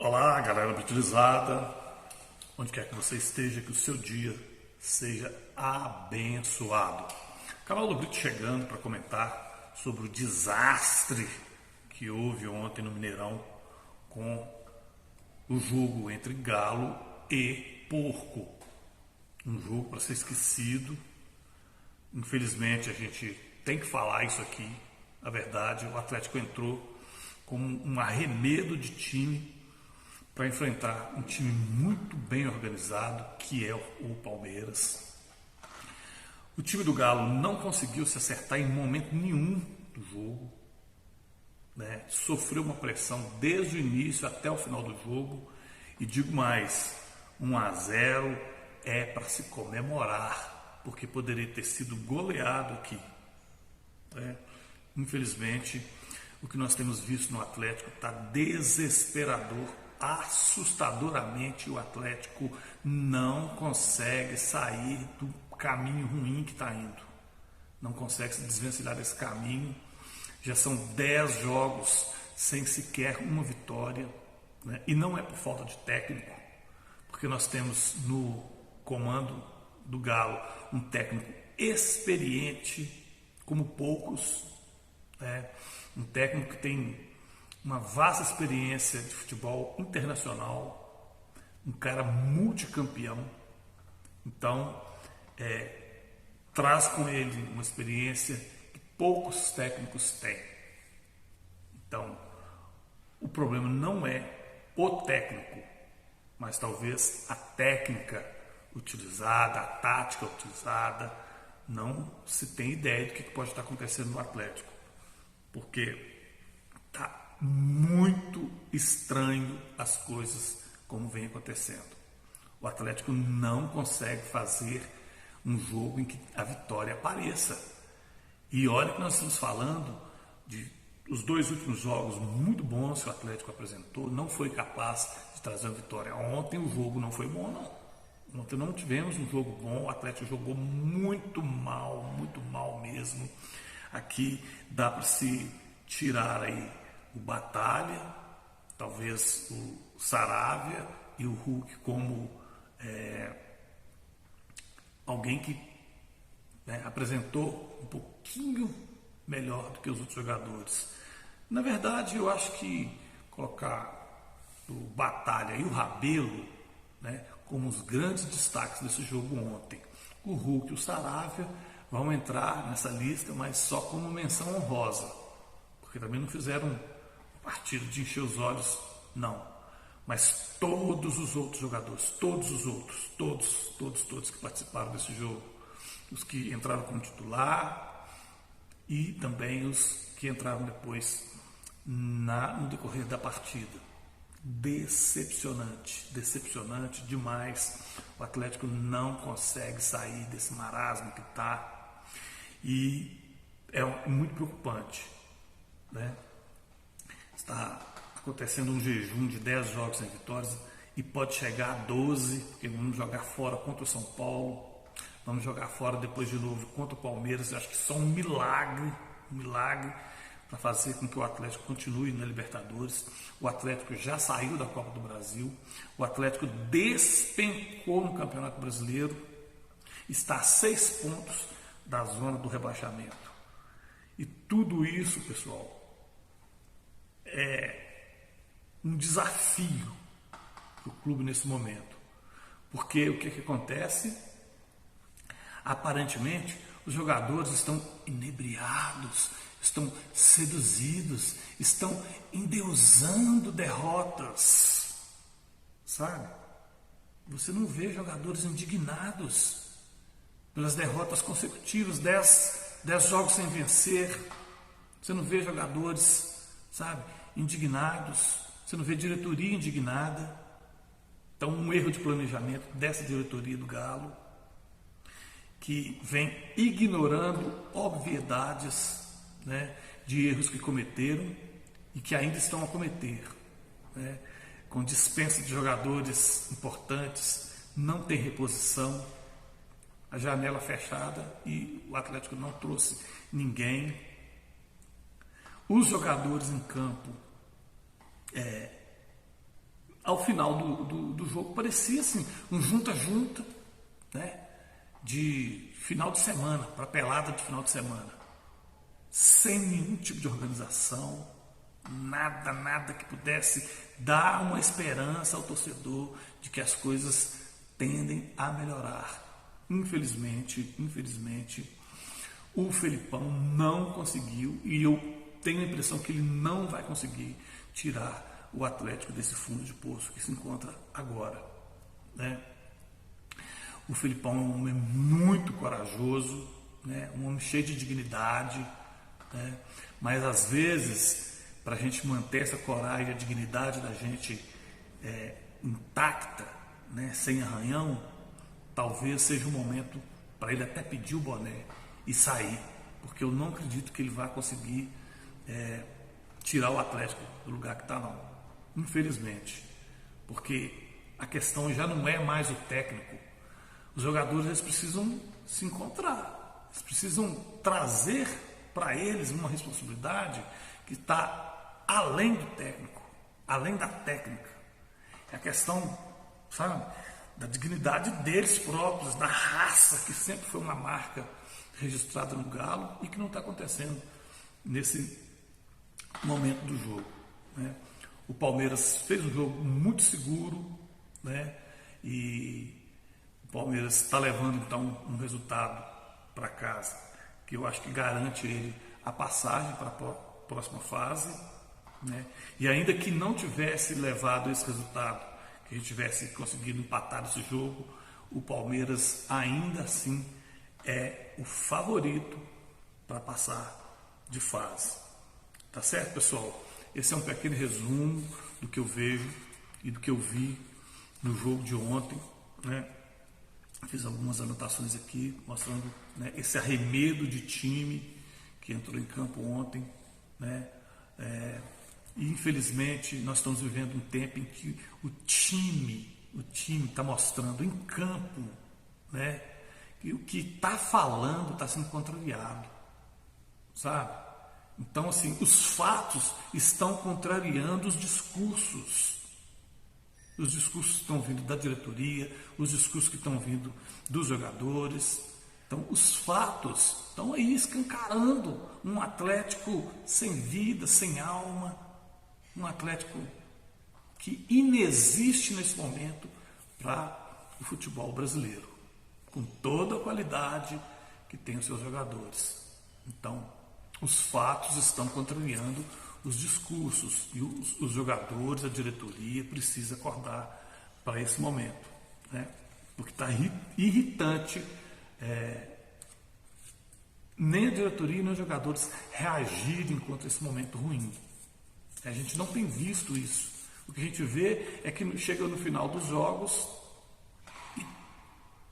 Olá, galera utilizada, onde quer que você esteja, que o seu dia seja abençoado. Carol Brito chegando para comentar sobre o desastre que houve ontem no Mineirão com o jogo entre Galo e Porco. Um jogo para ser esquecido. Infelizmente a gente tem que falar isso aqui. Na verdade, o Atlético entrou como um arremedo de time para enfrentar um time muito bem organizado, que é o Palmeiras. O time do Galo não conseguiu se acertar em momento nenhum do jogo, né? Sofreu uma pressão desde o início até o final do jogo, e digo mais, 1-0 é para se comemorar, porque poderia ter sido goleado aqui, né? Infelizmente, o que nós temos visto no Atlético está desesperador. Assustadoramente, o Atlético não consegue sair do caminho ruim que está indo. Não consegue se desvencilhar desse caminho. Já são 10 jogos sem sequer uma vitória, né? E não é por falta de técnico, porque nós temos no comando do Galo um técnico experiente como poucos, né? Um técnico que tem uma vasta experiência de futebol internacional, um cara multicampeão. Então, traz com ele uma experiência que poucos técnicos têm. Então, o problema não é o técnico, mas talvez a técnica utilizada, a tática utilizada. Não se tem ideia do que pode estar acontecendo no Atlético, porque está muito estranho as coisas como vem acontecendo. O Atlético não consegue fazer um jogo em que a vitória apareça. E olha que nós estamos falando de os 2 últimos jogos muito bons que o Atlético apresentou, não foi capaz de trazer a vitória. Ontem o jogo não foi bom, não. Ontem não tivemos um jogo bom, o Atlético jogou muito mal mesmo. Aqui dá para se tirar aí o Batalha, talvez o Saravia e o Hulk como alguém que, né, apresentou um pouquinho melhor do que os outros jogadores. Na verdade, eu acho que colocar o Batalha e o Rabelo, né, como os grandes destaques desse jogo ontem. O Hulk e o Saravia vão entrar nessa lista, mas só como menção honrosa, porque também não fizeram partido de encher os olhos, não. Mas todos os outros jogadores, todos que participaram desse jogo, os que entraram como titular e também os que entraram depois no decorrer da partida. Decepcionante demais. O Atlético não consegue sair desse marasmo que está, e é muito preocupante, né? Está acontecendo um jejum de 10 jogos sem vitórias e pode chegar a 12, porque vamos jogar fora contra o São Paulo, vamos jogar fora depois de novo contra o Palmeiras. Eu acho que só um milagre para fazer com que o Atlético continue na Libertadores. O Atlético já saiu da Copa do Brasil, o Atlético despencou no Campeonato Brasileiro, está a 6 pontos da zona do rebaixamento. E tudo isso, pessoal, é um desafio para o clube nesse momento. Porque o que acontece? Aparentemente, os jogadores estão inebriados, estão seduzidos, estão endeusando derrotas, sabe? Você não vê jogadores indignados pelas derrotas consecutivas, 10 jogos sem vencer. Você não vê jogadores, sabe, indignados. Você não vê diretoria indignada. Então, um erro de planejamento dessa diretoria do Galo, que vem ignorando obviedades, né, de erros que cometeram e que ainda estão a cometer, né, com dispensa de jogadores importantes, não tem reposição, a janela fechada e o Atlético não trouxe ninguém. Os jogadores em campo ao final do jogo parecia assim, um junta-junta, né, de final de semana, para pelada de final de semana, sem nenhum tipo de organização, nada que pudesse dar uma esperança ao torcedor de que as coisas tendem a melhorar. Infelizmente, o Felipão não conseguiu, e eu tenho a impressão que ele não vai conseguir tirar o Atlético desse fundo de poço que se encontra agora, né? O Felipão é um homem muito corajoso, né? Um homem cheio de dignidade, né? Mas às vezes, para a gente manter essa coragem, a dignidade da gente intacta, né? Sem arranhão, talvez seja um momento para ele até pedir o boné e sair, porque eu não acredito que ele vai conseguir tirar o Atlético do lugar que está, não. Infelizmente, porque a questão já não é mais o técnico. Os jogadores, eles precisam se encontrar, eles precisam trazer para eles uma responsabilidade que está além do técnico, além da técnica. É a questão, sabe, da dignidade deles próprios, da raça, que sempre foi uma marca registrada no Galo e que não está acontecendo nesse momento do jogo, né? O Palmeiras fez um jogo muito seguro, né? E o Palmeiras está levando então um resultado para casa que eu acho que garante ele a passagem para a próxima fase, né? E ainda que não tivesse levado esse resultado, que a gente tivesse conseguido empatar esse jogo, o Palmeiras ainda assim é o favorito para passar de fase. Tá certo, pessoal? Esse é um pequeno resumo do que eu vejo e do que eu vi no jogo de ontem, né? Fiz algumas anotações aqui mostrando, né, esse arremedo de time que entrou em campo ontem, né? E infelizmente nós estamos vivendo um tempo em que o time está mostrando em campo, né, que o que está falando está sendo contrariado, sabe? Então, assim, os fatos estão contrariando os discursos. Os discursos estão vindo da diretoria, os discursos que estão vindo dos jogadores. Então, os fatos estão aí escancarando um Atlético sem vida, sem alma, um Atlético que inexiste nesse momento para o futebol brasileiro, com toda a qualidade que tem os seus jogadores. Então, os fatos estão contrariando os discursos e os jogadores, a diretoria precisa acordar para esse momento, né? Porque está irritante, nem a diretoria nem os jogadores reagirem contra esse momento ruim. A gente não tem visto isso. O que a gente vê é que chega no final dos jogos e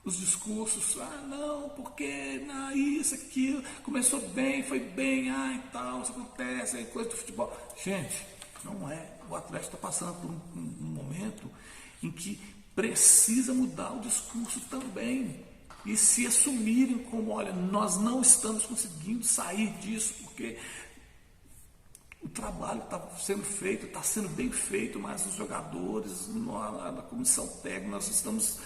os discursos, não, porque não, isso, aquilo, começou bem, foi bem, e tal, isso acontece, coisa do futebol. Gente, não é. O Atlético está passando por um momento em que precisa mudar o discurso também e se assumirem como, olha, nós não estamos conseguindo sair disso porque o trabalho está sendo feito, está sendo bem feito, mas os jogadores, na comissão técnica, nós estamos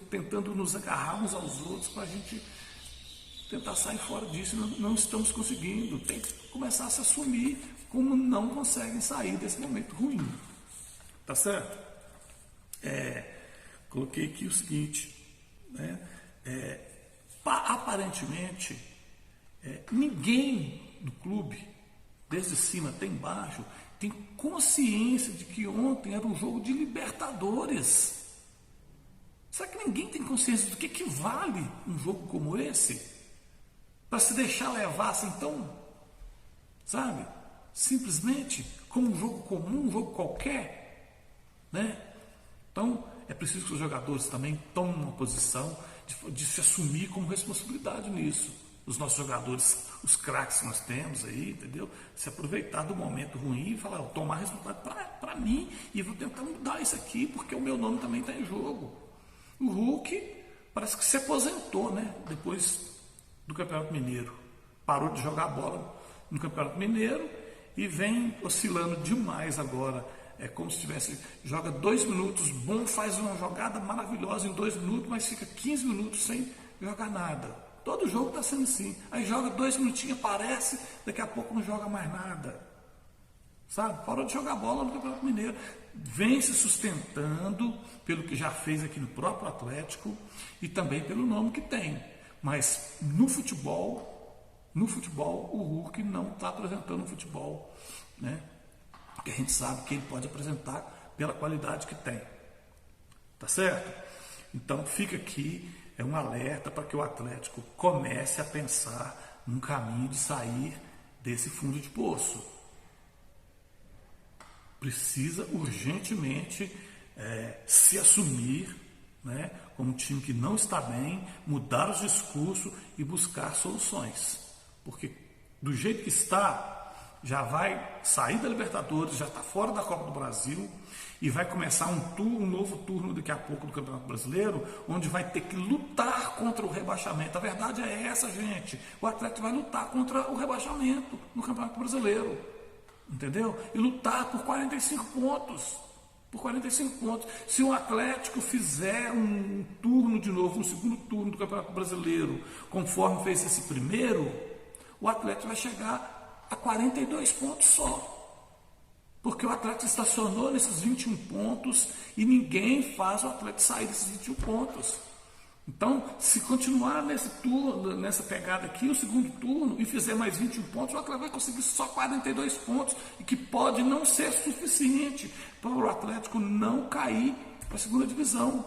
tentando nos agarrar uns aos outros para a gente tentar sair fora disso. Não estamos conseguindo. Tem que começar a se assumir como não conseguem sair desse momento ruim. Tá certo? Coloquei aqui o seguinte, né? Aparentemente, ninguém do clube, desde cima até embaixo, tem consciência de que ontem era um jogo de Libertadores. Será que ninguém tem consciência do que vale um jogo como esse? Para se deixar levar assim tão, sabe? Simplesmente como um jogo comum, um jogo qualquer, né? Então, é preciso que os jogadores também tomem uma posição de se assumir como responsabilidade nisso. Os nossos jogadores, os craques que nós temos aí, entendeu? Se aproveitar do momento ruim e falar, tomar responsabilidade para mim e vou tentar mudar isso aqui, porque o meu nome também está em jogo. O Hulk parece que se aposentou, né? Depois do Campeonato Mineiro. Parou de jogar bola no Campeonato Mineiro e vem oscilando demais agora. É como se tivesse, joga 2 minutos, bom, faz uma jogada maravilhosa em 2 minutos, mas fica 15 minutos sem jogar nada. Todo jogo está sendo assim. Aí joga 2 minutinhos, aparece, daqui a pouco não joga mais nada. Sabe? Parou de jogar bola no Campeonato Mineiro. Vem se sustentando pelo que já fez aqui no próprio Atlético e também pelo nome que tem. Mas no futebol, o Hulk não está apresentando um futebol, né? Que a gente sabe que ele pode apresentar pela qualidade que tem. Tá certo? Então fica aqui, é um alerta para que o Atlético comece a pensar num caminho de sair desse fundo de poço. Precisa urgentemente se assumir, né, como um time que não está bem, mudar os discursos e buscar soluções. Porque do jeito que está, já vai sair da Libertadores, já está fora da Copa do Brasil e vai começar um novo turno daqui a pouco do Campeonato Brasileiro, onde vai ter que lutar contra o rebaixamento. A verdade é essa, gente. O Atlético vai lutar contra o rebaixamento no Campeonato Brasileiro. Entendeu? E lutar por 45 pontos. Por 45 pontos. Se o Atlético fizer um turno de novo, um segundo turno do Campeonato Brasileiro, conforme fez esse primeiro, o Atlético vai chegar a 42 pontos só. Porque o Atlético estacionou nesses 21 pontos e ninguém faz o Atlético sair desses 21 pontos. Então, se continuar nesse turno, nessa pegada aqui, o segundo turno, e fizer mais 21 pontos, o Atlético vai conseguir só 42 pontos, e que pode não ser suficiente para o Atlético não cair para a segunda divisão.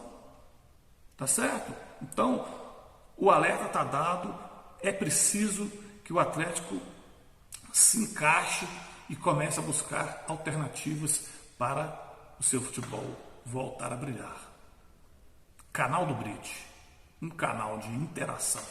Tá certo? Então, o alerta está dado, é preciso que o Atlético se encaixe e comece a buscar alternativas para o seu futebol voltar a brilhar. Canal do Bridge, um canal de interação.